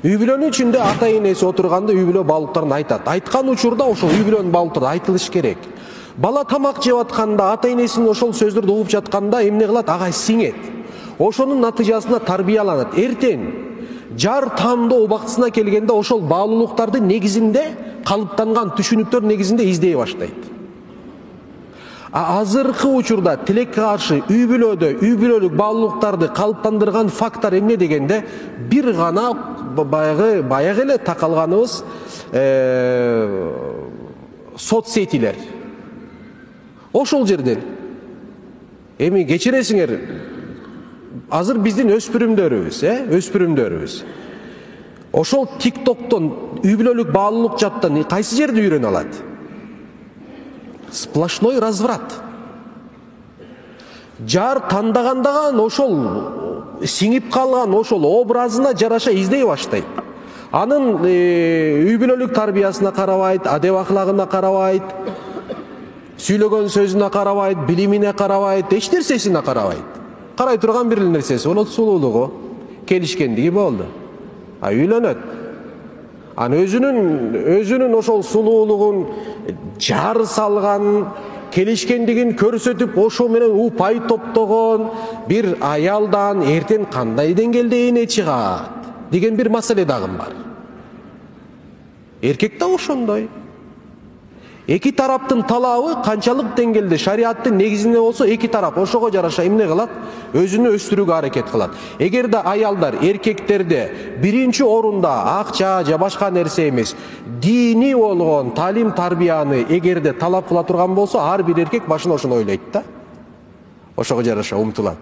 Үй бүлөнүн ичинде ата энеси отурганда үй бүлө баалуулуктарын айтат. Айткан учурда ошол үй бүлөнүн баалуулуктары айтылыш керек. Бала тамак жеп атканда, ата энесинин ошол сөздөрдү угуп жатканда эмне кылат? Ага сиңет. Ошонун натыйжасында тарбияланат. Эртең жар тандоо убактысына келгенде ошол баалуулуктардын негизинде, калыптанган түшүнүктөр негизинде издей баштайт. Азыркы учурда тилекке каршы үй бүлөлүк баалуулуктарды калыптандырган фактор эмне дегенде, бир гана баягы эле такалганыбыз соцсетилер. Ошол жерден эми кечиресиңер, азыр биздин өспүрүмдөрүбүз ошол TikToктон үй бүлөлүк баалуулук жаттан кайсы жерде үйрөнө алат? Сплошной разврат. Жар тандагандаган ошол сиңип калган ошол образына жараша издей баштайт. Анын үй бүлөлүк тарбиясына карабайт, адеп аклагына карабайт, сүйлөгөн сөзүнө карабайт, билимине карабайт, эч нерсесине карабайт. Карай турган бир нерсеси болот, сулуулугу, келишкендиги болду. Үйлөнөт. Өзүнүн ошол сулуулугун жар салган, келишкендигин көрсөтүп, ошол менен упай топтогон бир аялдан эртең кандай деңгээлде эне чыгат деген бир маселе дагы бар. Эркек да ошондой. Эки тараптын талабы канчалык деңгээлде шариаттын негизинде болсо, эки тарап ошого жараша эмне кылат? Өзүнү өстүрүүгө аракет кылат. Эгерде аялдар, эркектерде биринчи орунда акча же башка нерсе эмес, дини болгон талим тарбияны эгерде талап кыла турган болсо, ар бир эркек башына ошону ойлойт да. Ошого жараша умтулат.